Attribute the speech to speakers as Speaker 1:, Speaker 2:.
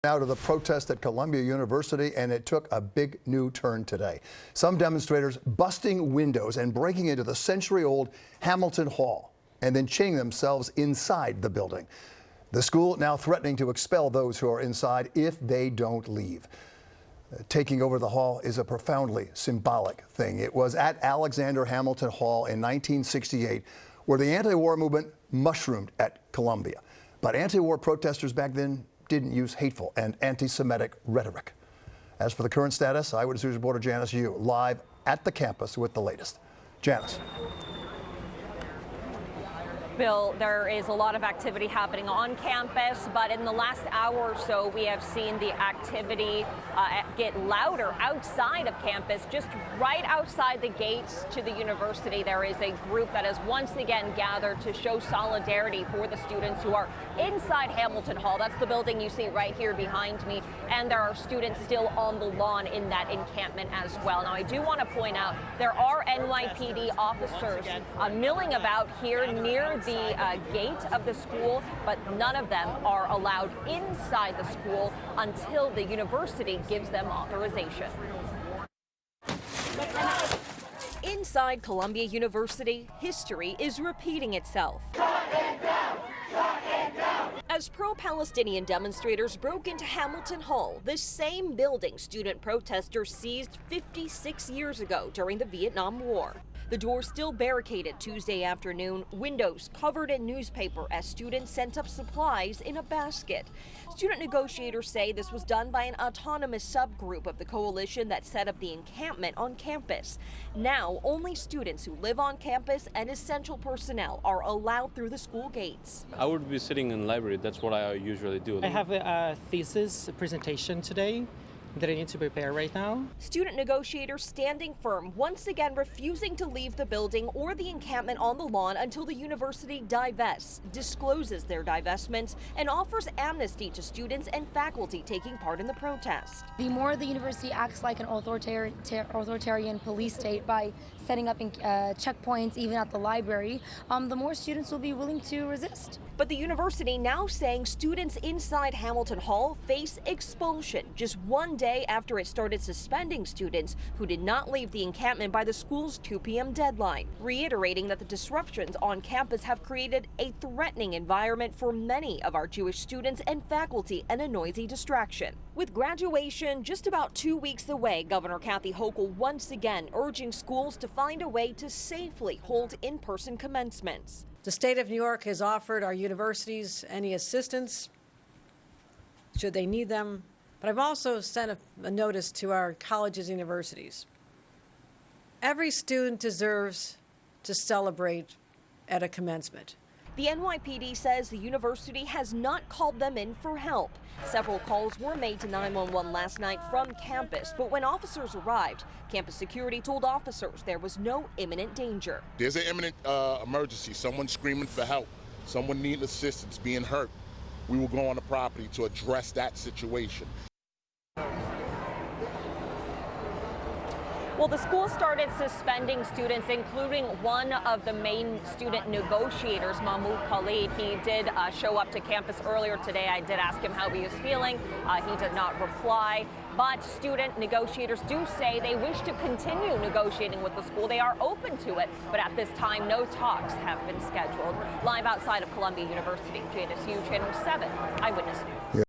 Speaker 1: Now to the protest at Columbia University, and it took a big new turn today. Some demonstrators busting windows and breaking into the century-old Hamilton Hall and then chaining themselves inside the building. The school now threatening to expel those who are inside if they don't leave. Taking over the hall is a profoundly symbolic thing. It was at Alexander Hamilton Hall in 1968 where the anti-war movement mushroomed at Columbia. But anti-war protesters back then didn't use hateful and anti-Semitic rhetoric. As for the current status, Eyewitness News reporter Janice Yu live at the campus with the latest. Janice.
Speaker 2: Bill, there is a lot of activity happening on campus, but in the last hour or so, we have seen the activity get louder outside of campus. Just right outside the gates to the university, there is a group that has once again gathered to show solidarity for the students who are inside Hamilton Hall. That's the building you see right here behind me, and there are students still on the lawn in that encampment as well. Now, I do want to point out there are NYPD officers milling about here near the gate of the school, but none of them are allowed inside the school until the university gives them authorization. Inside Columbia University, history is repeating itself. As pro-Palestinian demonstrators broke into Hamilton Hall, the same building student protesters seized 56 years ago during the Vietnam War. The doors still barricaded Tuesday afternoon, windows covered in newspaper as students sent up supplies in a basket. Student negotiators say this was done by an autonomous subgroup of the coalition that set up the encampment on campus. Now, only students who live on campus and essential personnel are allowed through the school gates.
Speaker 3: I would be sitting in the library. That's what I usually do.
Speaker 4: I have a thesis presentation today that I need to prepare right now.
Speaker 2: Student negotiators standing firm, once again refusing to leave the building or the encampment on the lawn until the university divests, discloses their divestments, and offers amnesty to students and faculty taking part in the protest.
Speaker 5: The more the university acts like an authoritarian police state by setting up checkpoints even at the library, the more students will be willing to resist.
Speaker 2: But the university now saying students inside Hamilton Hall face expulsion just one day after it started suspending students who did not leave the encampment by the school's 2 p.m. deadline, reiterating that the disruptions on campus have created a threatening environment for many of our Jewish students and faculty and a noisy distraction. With graduation just about 2 weeks away, Governor Kathy Hochul once again urging schools to find a way to safely hold in-person commencements.
Speaker 6: The state of New York has offered our universities any assistance should they need them, but I've also sent a notice to our colleges and universities. Every student deserves to celebrate at a commencement.
Speaker 2: The NYPD says the university has not called them in for help. Several calls were made to 911 last night from campus, but when officers arrived, campus security told officers there was no imminent danger.
Speaker 7: There's an imminent emergency, someone screaming for help, someone needing assistance, being hurt. We will go on the property to address that situation.
Speaker 2: Well, the school started suspending students, including one of the main student negotiators, Mahmoud Khalid. He did show up to campus earlier today. I did ask him how he was feeling. He did not reply. But student negotiators do say they wish to continue negotiating with the school. They are open to it, but at this time, no talks have been scheduled. Live outside of Columbia University, Janice Yu, Channel 7, Eyewitness News.